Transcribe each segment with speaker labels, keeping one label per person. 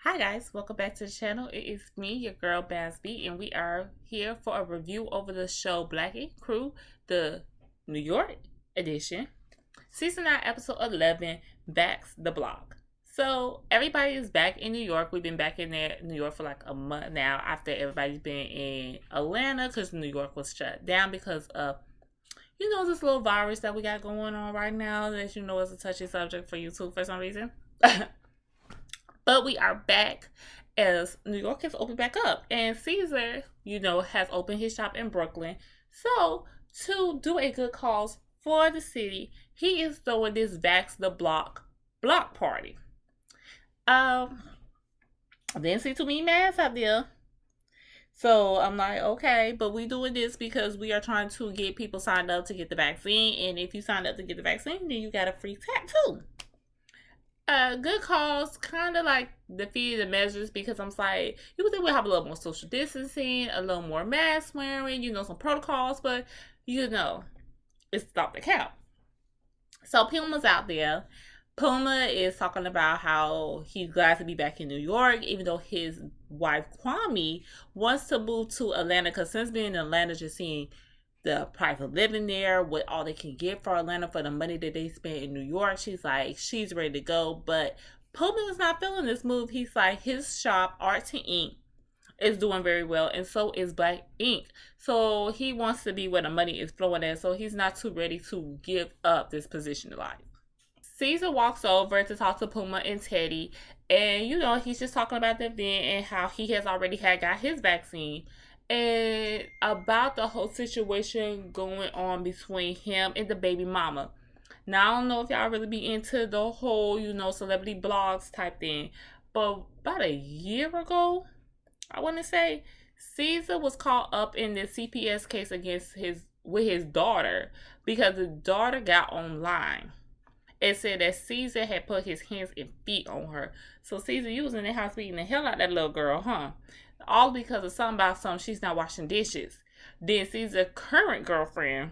Speaker 1: Hi guys, welcome back to the channel. It is me, your girl Basby, and we are here for a review over the show Black Ink Crew, the New York edition, season 9, episode 11, Backs the Block. So everybody is back in New York. We've been back in New York for like a month now after everybody's been in Atlanta because New York was shut down because of this little virus that we got going on right now that is a touchy subject for YouTube for some reason. But we are back as New York has opened back up. And Ceasar, has opened his shop in Brooklyn. So, to do a good cause for the city, he is throwing this Vax the block party. I didn't see too many masks out there. So I'm like, okay, but we doing this because we are trying to get people signed up to get the vaccine. And if you signed up to get the vaccine, then you got a free tattoo. Good cause, kind of like defeated the measures because I'm like, you would think we'll have a little more social distancing, a little more mask wearing, some protocols, but it's not the count. So Puma's out there. Puma is talking about how he's glad to be back in New York, even though his wife Kwame wants to move to Atlanta because since being in Atlanta, just seeing the price of living there, what all they can get for Atlanta for the money that they spent in New York. She's ready to go. But Puma is not feeling this move. He's like, his shop, Art to Ink, is doing very well, and so is Black Ink. So he wants to be where the money is flowing at, so he's not too ready to give up this position in life. Ceasar walks over to talk to Puma and Teddy, and he's just talking about the event and how he has already got his vaccine. And about the whole situation going on between him and the baby mama. Now, I don't know if y'all really be into the whole, celebrity blogs type thing. But about a year ago, I want to say, Ceasar was caught up in the CPS case with his daughter because the daughter got online. It said that Ceasar had put his hands and feet on her. So Ceasar, you was in the house beating the hell out of that little girl, huh? All because of something she's not washing dishes. Then Ceasar's current girlfriend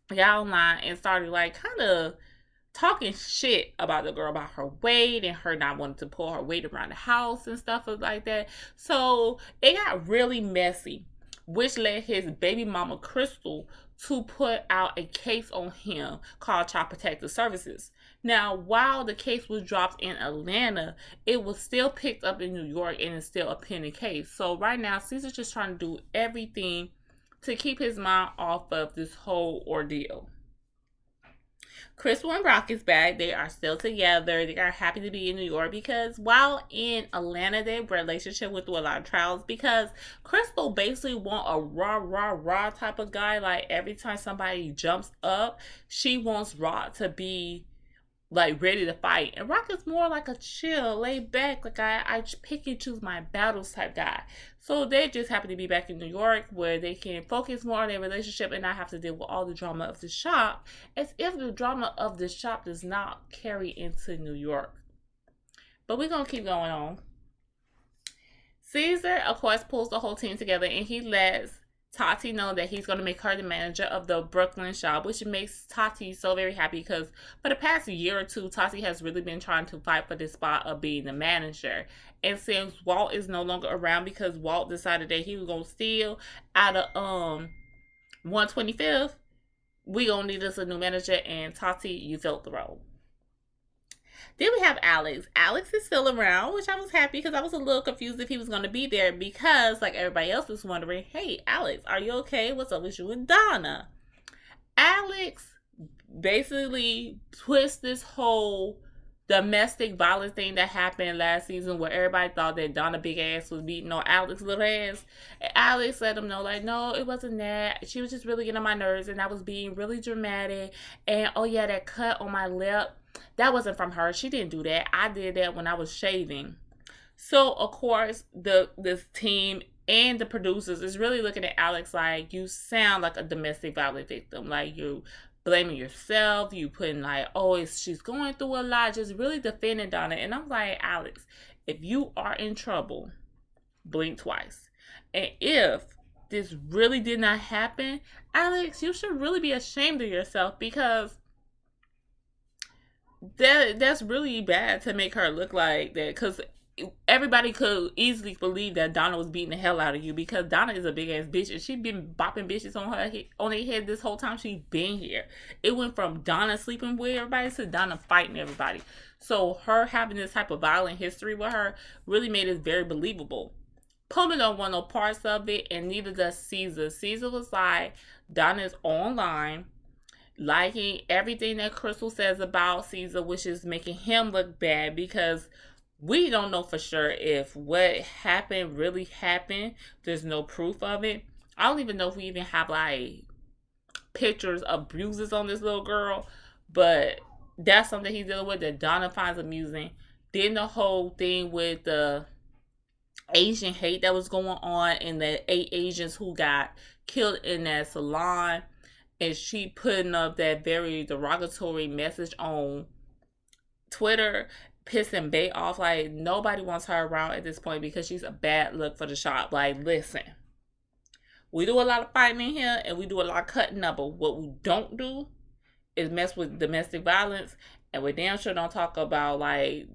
Speaker 1: got online and started kind of talking shit about the girl, about her weight and her not wanting to pull her weight around the house and stuff like that. So it got really messy, which led his baby mama Crystal to put out a case on him called Child Protective Services. Now, while the case was dropped in Atlanta, it was still picked up in New York and it's still a pending case. So right now, Ceasar's just trying to do everything to keep his mind off of this whole ordeal. Crystal and Brock is back. They are still together. They are happy to be in New York because while in Atlanta, their relationship went through a lot of trials because Crystal basically want a rah type of guy. Like every time somebody jumps up, she wants Rock to be ready to fight. And Rock is more like a chill, laid back, I pick and choose my battles type guy. So they just happen to be back in New York where they can focus more on their relationship and not have to deal with all the drama of the shop, as if the drama of the shop does not carry into New York. But we're going to keep going on. Ceasar, of course, pulls the whole team together and he lets Tati know that he's going to make her the manager of the Brooklyn shop, which makes Tati so very happy because for the past year or two, Tati has really been trying to fight for the spot of being the manager. And since Walt is no longer around because Walt decided that he was going to steal out of 125th, we going to need us a new manager, and Tati, you filled the role. Then we have Alex. Alex is still around, which I was happy because I was a little confused if he was going to be there because, like everybody else was wondering, hey, Alex, are you okay? What's up with you and Donna? Alex basically twists this whole domestic violence thing that happened last season where everybody thought that Donna big ass was beating on Alex little ass. And Alex let him know, no, it wasn't that. She was just really getting on my nerves and I was being really dramatic. And, oh yeah, that cut on my lip, that wasn't from her. She didn't do that. I did that when I was shaving. So, of course, this team and the producers is really looking at Alex like, you sound like a domestic violence victim. Like, you blaming yourself. You putting she's going through a lot. Just really defending Donna. And I'm like, Alex, if you are in trouble, blink twice. And if this really did not happen, Alex, you should really be ashamed of yourself because that's really bad to make her look like that. Because everybody could easily believe that Donna was beating the hell out of you because Donna is a big ass bitch and she been bopping bitches on her on their head this whole time she been here. It went from Donna sleeping with everybody to Donna fighting everybody. So her having this type of violent history with her really made it very believable. Pullman don't want no parts of it, and neither does Ceasar. Ceasar was like, Donna's online liking everything that Crystal says about Ceasar, which is making him look bad because we don't know for sure if what happened really happened. There's no proof of it. I don't even know if we even have like pictures of bruises on this little girl, but that's something he's dealing with that Donna finds amusing. Then the whole thing with the Asian hate that was going on and the 8 Asians who got killed in that salon, and she putting up that very derogatory message on Twitter, pissing Bay off. Like, nobody wants her around at this point because she's a bad look for the shop. Like, listen, we do a lot of fighting in here and we do a lot of cutting up, but what we don't do is mess with domestic violence, and we damn sure don't talk about like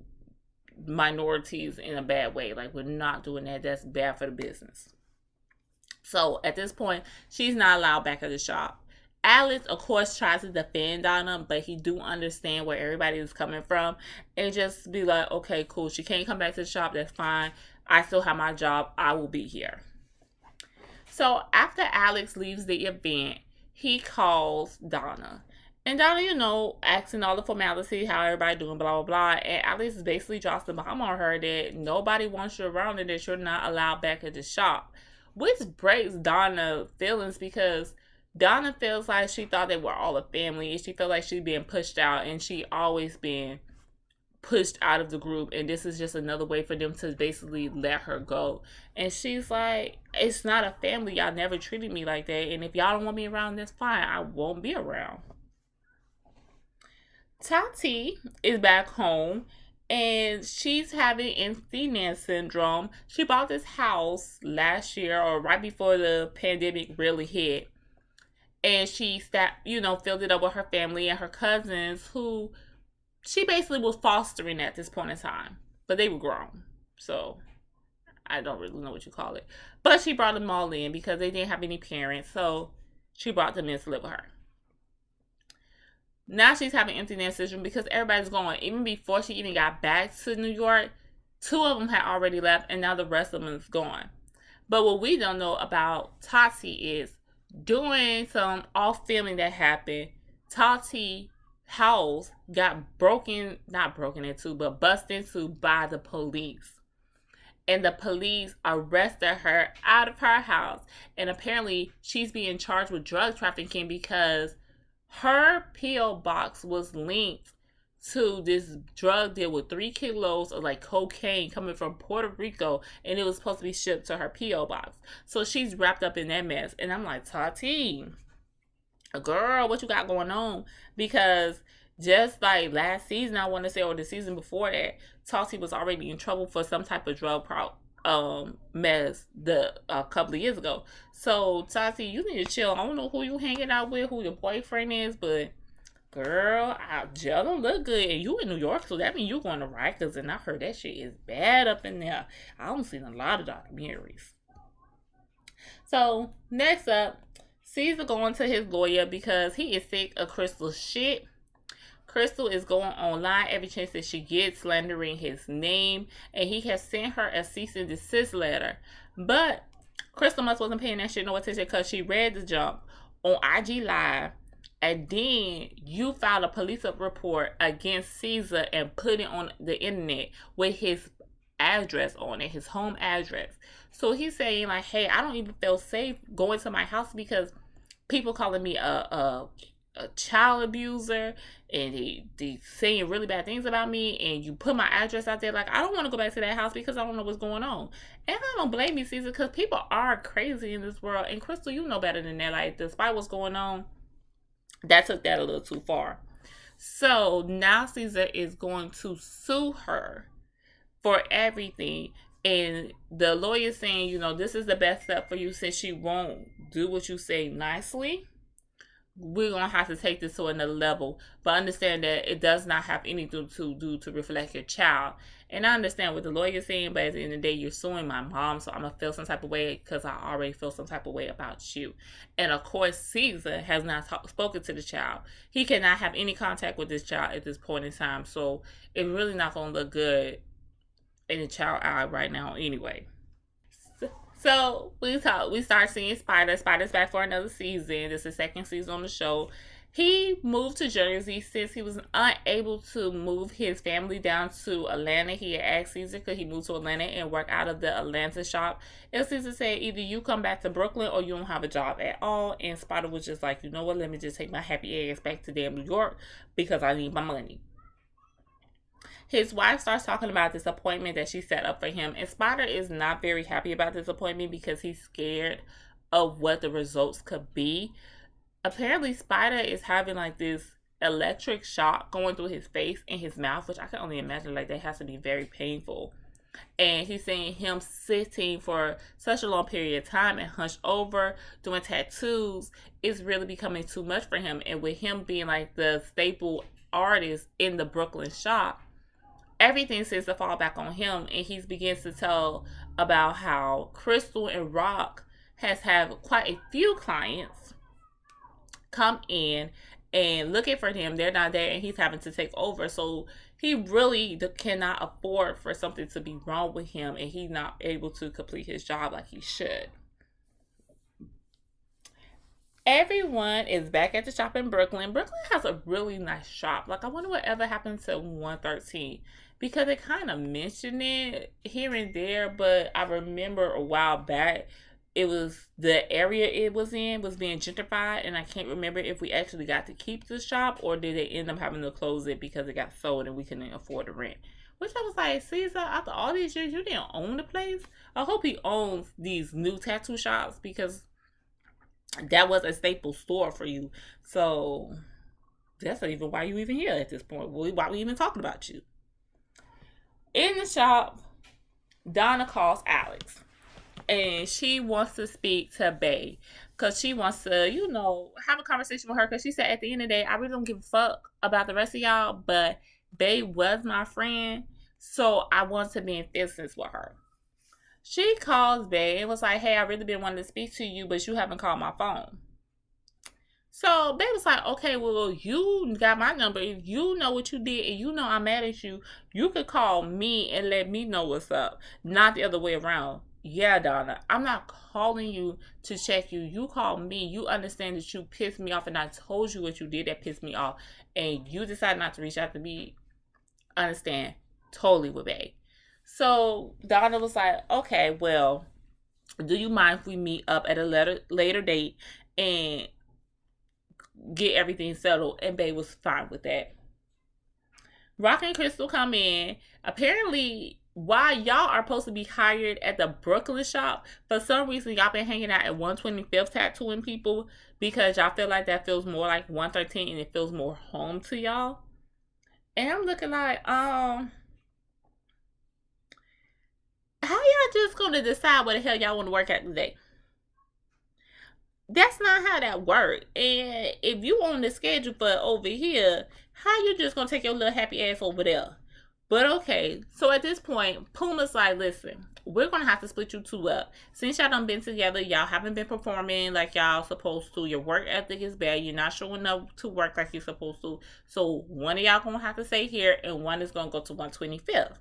Speaker 1: minorities in a bad way. Like, we're not doing that. That's bad for the business. So at this point, she's not allowed back at the shop. Alex, of course, tries to defend Donna, but he do understand where everybody is coming from and just be like, okay, cool. She can't come back to the shop. That's fine. I still have my job. I will be here. So after Alex leaves the event, he calls Donna. And Donna, asking all the formality, how everybody doing, blah, blah, blah. And Alex basically drops the bomb on her that nobody wants you around and that you're not allowed back at the shop. Which breaks Donna's feelings because Donna feels like she thought they were all a family and she felt like she's being pushed out and she always been pushed out of the group, and this is just another way for them to basically let her go. And she's like, it's not a family. Y'all never treated me like that, and if y'all don't want me around, that's fine. I won't be around. Tati is back home and she's having empty nest syndrome. She bought this house last year or right before the pandemic really hit. And she filled it up with her family and her cousins who she basically was fostering at this point in time. But they were grown. So I don't really know what you call it. But she brought them all in because they didn't have any parents. So she brought them in to live with her. Now she's having empty nest syndrome because everybody's going. Even before she even got back to New York, 2 of them had already left and now the rest of them is gone. But what we don't know about Tati is during some off filming that happened, Tati's house got not broken into, but busted into by the police. And the police arrested her out of her house. And apparently she's being charged with drug trafficking because her P.O. box was linked to this drug deal with 3 kilos of like cocaine coming from Puerto Rico, and it was supposed to be shipped to her P.O. box. So she's wrapped up in that mess. And I'm like, Tati, girl, what you got going on? Because just like last season, I want to say, or the season before that, Tati was already in trouble for some type of drug mess a couple of years ago. So Tati, you need to chill. I don't know who you hanging out with, who your boyfriend is, but girl, jail don't look good. And you in New York, so that means you going to Rikers, and I heard that shit is bad up in there. I don't seen a lot of documentaries. So next up, Ceasar going to his lawyer because he is sick of Crystal's shit. Crystal is going online every chance that she gets, slandering his name, and he has sent her a cease and desist letter. But Crystal must wasn't paying that shit no attention because she read the jump on IG Live, and then you filed a police report against Ceasar and put it on the internet with his address on it, his home address. So he's saying like, hey, I don't even feel safe going to my house because people calling me a child abuser, and they saying really bad things about me, and you put my address out there. Like, I don't want to go back to that house because I don't know what's going on. And I don't blame you, Ceasar, because people are crazy in this world. And Crystal, you know better than that. Like, despite what's going on, that took that a little too far. So now Ceasar is going to sue her for everything. And the lawyer saying, this is the best step for you since she won't do what you say nicely. we're gonna have to take this to another level. But understand that it does not have anything to do to reflect your child. And I understand what the lawyer's saying, but at the end of the day, you're suing my mom, so I'm gonna feel some type of way because I already feel some type of way about you. And of course, Caesar has not spoken to the child. He cannot have any contact with this child at this point in time, so it's really not gonna look good in the child eye right now, anyway. So we start seeing Spider. Spider's back for another season. This is the second season on the show. He moved to Jersey since he was unable to move his family down to Atlanta. He had asked Caesar could he move to Atlanta and work out of the Atlanta shop. And Caesar said either you come back to Brooklyn or you don't have a job at all. And Spider was just like, you know what, let me just take my happy ass back to damn New York because I need my money. His wife starts talking about this appointment that she set up for him, and Spider is not very happy about this appointment because he's scared of what the results could be. Apparently, Spider is having like this electric shock going through his face and his mouth, which I can only imagine like that has to be very painful. And he's saying him sitting for such a long period of time and hunched over doing tattoos is really becoming too much for him. And with him being like the staple artist in the Brooklyn shop, everything seems to fall back on him, and he begins to tell about how Crystal and Rock has had quite a few clients come in and looking for him. They're not there, and he's having to take over. So he really cannot afford for something to be wrong with him, and he's not able to complete his job like he should. Everyone is back at the shop in Brooklyn. Brooklyn has a really nice shop. Like, I wonder whatever happened to 113 because they kind of mentioned it here and there, but I remember a while back it was the area it was in was being gentrified, and I can't remember if we actually got to keep the shop or did they end up having to close it because it got sold and we couldn't afford the rent. Which I was like, Caesar, after all these years, you didn't own the place? I hope he owns these new tattoo shops because that was a staple store for you. So that's not even why you even here at this point. Why we even talking about you? In the shop, Donna calls Alex. And she wants to speak to Bay. Because she wants to, have a conversation with her. Because she said at the end of the day, I really don't give a fuck about the rest of y'all. But Bay was my friend. So I want to be in business with her. She calls Bay and was like, hey, I really been wanting to speak to you, but you haven't called my phone. So Bay was like, okay, well, you got my number. If you know what you did and you know I'm mad at you, you could call me and let me know what's up. Not the other way around. Yeah, Donna, I'm not calling you to check you. You called me. You understand that you pissed me off and I told you what you did that pissed me off. And you decided not to reach out to me. Understand. Totally with Bay. So Donna was like, okay, well, do you mind if we meet up at a later date and get everything settled? And Bae was fine with that. Rock and Crystal come in. Apparently, while y'all are supposed to be hired at the Brooklyn shop, for some reason y'all been hanging out at 125th tattooing people because y'all feel like that feels more like 113 and it feels more home to y'all. And I'm looking like, how y'all just gonna decide what the hell y'all want to work at today? That's not how that works. And if you on the schedule for over here, how you just gonna take your little happy ass over there? But okay, so at this point, Puma's like, listen, we're gonna have to split you two up. Since y'all done been together, y'all haven't been performing like y'all supposed to. Your work ethic is bad. You're not showing up to work like you're supposed to. So one of y'all gonna have to stay here and one is gonna go to 125th.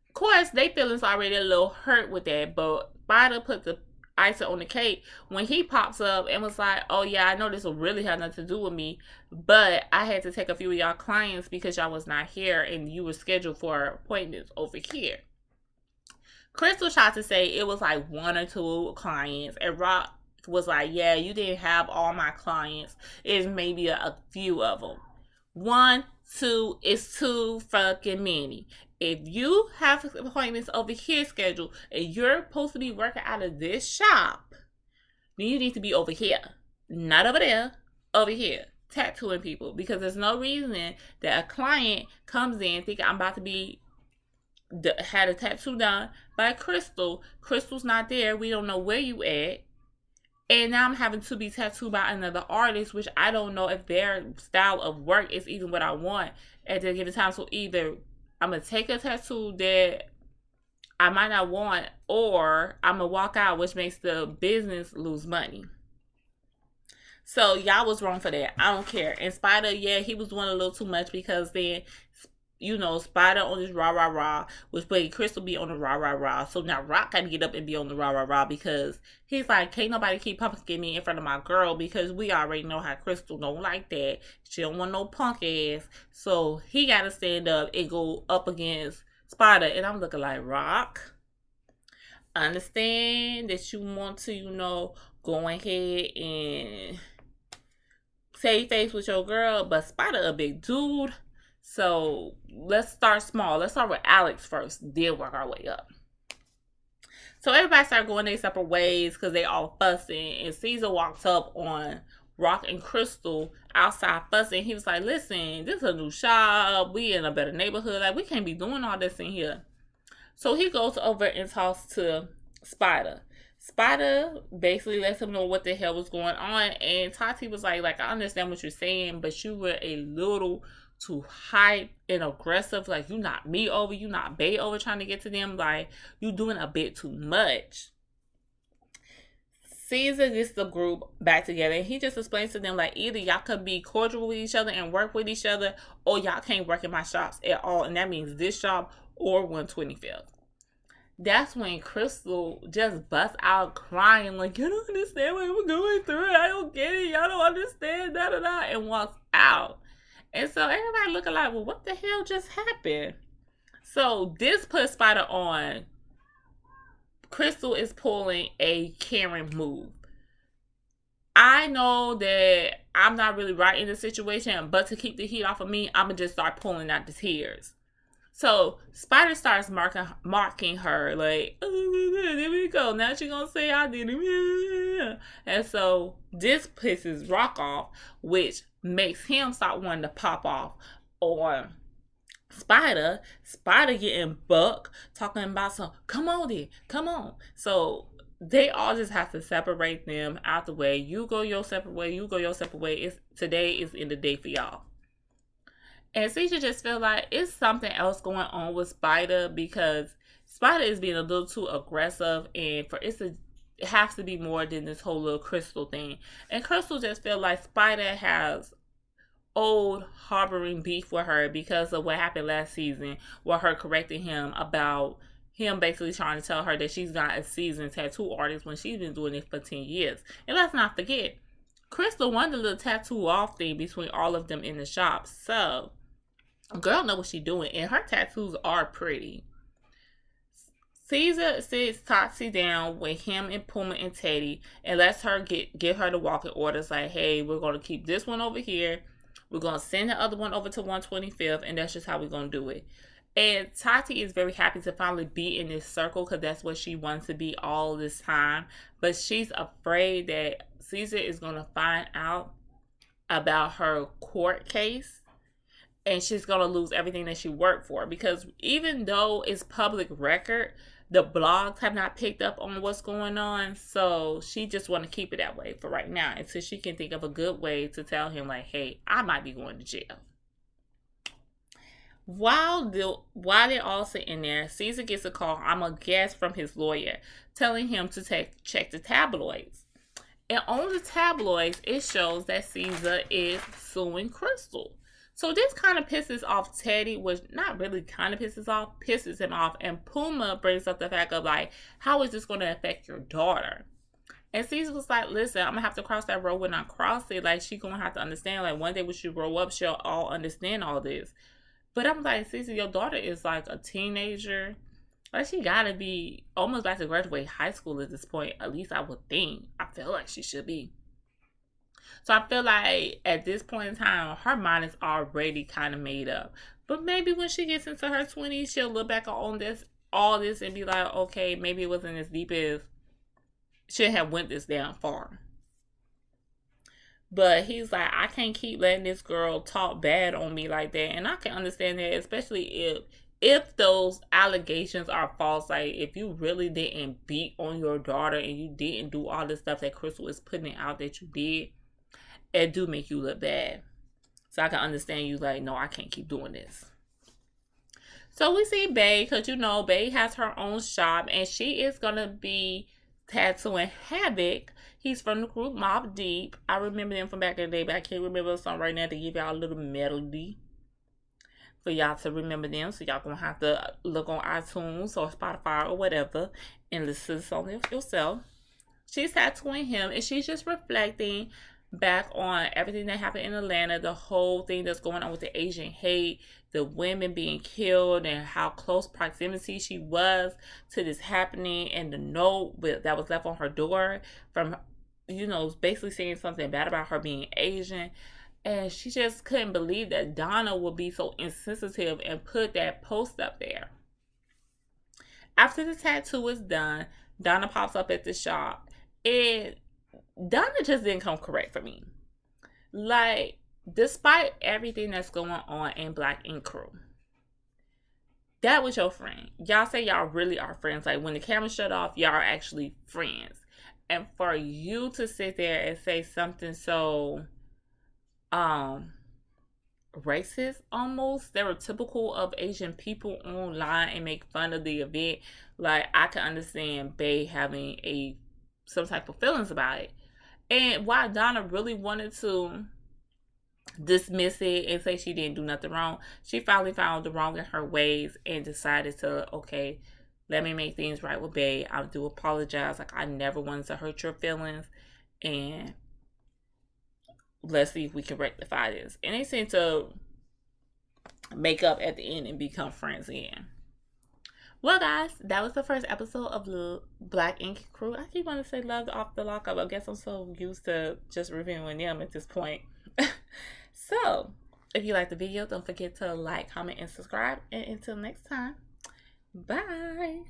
Speaker 1: Of course, they feelings already a little hurt with that, but Spider put the icing on the cake when he pops up and was like, oh yeah, I know this will really have nothing to do with me, but I had to take a few of y'all clients because y'all was not here and you were scheduled for appointments over here. Crystal tried to say it was like one or two clients, and Rock was like, yeah, you didn't have all my clients. It's maybe a few of them. 1, 2 is too fucking many. If you have appointments over here scheduled and you're supposed to be working out of this shop, then you need to be over here. Not over there, over here. Tattooing people. Because there's no reason that a client comes in thinking I'm about to be had a tattoo done by Crystal. Crystal's not there. We don't know where you at. And now I'm having to be tattooed by another artist, which I don't know if their style of work is even what I want at the given time. So either I'm gonna take a tattoo that I might not want, or I'm gonna walk out, which makes the business lose money. So y'all was wrong for that. I don't care. And Spider, yeah, he was doing a little too much because then, Spider on this rah rah rah, which way Crystal be on the rah rah rah. So now Rock got to get up and be on the rah rah rah because he's like, can't nobody keep pumpkin me in front of my girl because we already know how Crystal don't like that. She don't want no punk ass. So he got to stand up and go up against Spider. And I'm looking like, Rock, understand that you want to, go ahead and save face with your girl, but Spider a big dude. So let's start small. Let's start with Alex first, then work our way up. So everybody started going their separate ways because they all fussing. And Ceasar walked up on Rock and Crystal outside fussing. He was like, listen, this is a new shop. We in a better neighborhood. Like, we can't be doing all this in here. So he goes over and talks to Spider. Spider basically lets him know what the hell was going on. And Tati was like, I understand what you're saying, but you were a little too hype and aggressive. Like, you knocked me over, you knocked Bay over trying to get to them. Like, you doing a bit too much. Ceasar gets the group back together and he just explains to them, like, either y'all could be cordial with each other and work with each other, or y'all can't work in my shops at all. And that means this shop or 125th. That's when Crystal just busts out crying, like, you don't understand what we're going through. I don't get it. Y'all don't understand, da da da, and walks out. And so everybody looking like, well, what the hell just happened? So this puts Spider on. Crystal is pulling a Karen move. I know that I'm not really right in the situation, but to keep the heat off of me, I'm going to just start pulling out the tears. So Spider starts marking her, like, oh, there we go. Now she's going to say I did it. And so this pisses Rock off, which makes him start wanting to pop off on Spider. Spider getting buck, talking about some, come on then, come on. So they all just have to separate them out the way. You go your separate way, you go your separate way. Today is in the day for y'all. And Ceasar just feel like it's something else going on with Spider because Spider is being a little too aggressive, and it has to be more than this whole little Crystal thing. And Crystal just feel like Spider has old harboring beef with her because of what happened last season, with her correcting him about him basically trying to tell her that she's not a seasoned tattoo artist when she's been doing it for 10 years. And let's not forget, Crystal won the little tattoo off thing between all of them in the shop. So girl know what she's doing, and her tattoos are pretty. Ceasar sits Tati down with him and Puma and Teddy and lets her give her the walking orders, like, hey, we're going to keep this one over here. We're going to send the other one over to 125th, and that's just how we're going to do it. And Tati is very happy to finally be in this circle because that's what she wants to be all this time. But she's afraid that Ceasar is going to find out about her court case, and she's going to lose everything that she worked for. Because even though it's public record, the blogs have not picked up on what's going on. So she just want to keep it that way for right now until she can think of a good way to tell him, like, hey, I might be going to jail. While they're all sitting there, Ceasar gets a call, I'm a guess, from his lawyer telling him to check the tabloids. And on the tabloids, it shows that Ceasar is suing Crystal. So this kind of pisses off Teddy, which not really kind of pisses him off. And Puma brings up the fact of, like, how is this going to affect your daughter? And Ceasar was like, listen, I'm going to have to cross that road when I cross it. Like, she's going to have to understand, like, one day when she grow up, she'll all understand all this. But I'm like, Ceasar, your daughter is like a teenager. Like, she got to be almost about to graduate high school at this point. At least I would think. I feel like she should be. So I feel like at this point in time, her mind is already kind of made up. But maybe when she gets into her 20s, she'll look back on all this and be like, okay, maybe it wasn't as deep as shouldn't have went this damn far. But he's like, I can't keep letting this girl talk bad on me like that. And I can understand that, especially if if those allegations are false, like if you really didn't beat on your daughter and you didn't do all the stuff that Crystal is putting out that you did, it do make you look bad. So I can understand you like, no, I can't keep doing this. So we see Bae, because you know Bae has her own shop and she is gonna be tattooing Havoc. He's from the group Mobb Deep. I remember them from back in the day, but I can't remember the song right now to give y'all a little melody for y'all to remember them. So y'all gonna have to look on iTunes or Spotify or whatever and listen to the song yourself. She's tattooing him and she's just reflecting back on everything that happened in Atlanta, the whole thing that's going on with the Asian hate, the women being killed, and how close proximity she was to this happening, and the note that was left on her door from, you know, basically saying something bad about her being Asian. And she just couldn't believe that Donna would be so insensitive and put that post up there. After the tattoo is done, Donna pops up at the shop. And Donna just didn't come correct for me. Like, despite everything that's going on in Black Ink Crew, that was your friend. Y'all say y'all really are friends. Like, when the camera shut off, y'all are actually friends. And for you to sit there and say something so racist, almost stereotypical of Asian people online and make fun of the event, like, I can understand Bae having some type of feelings about it. And while Donna really wanted to dismiss it and say she didn't do nothing wrong, she finally found the wrong in her ways and decided to, okay, let me make things right with Bae. I do apologize. Like, I never wanted to hurt your feelings. And let's see if we can rectify this. And they seem to make up at the end and become friends again. Well, guys, that was the first episode of the Black Ink Crew. I keep wanting to say Love Off the Lockup. I guess I'm so used to just reviewing them at this point. So, if you like the video, don't forget to like, comment, and subscribe. And until next time, bye.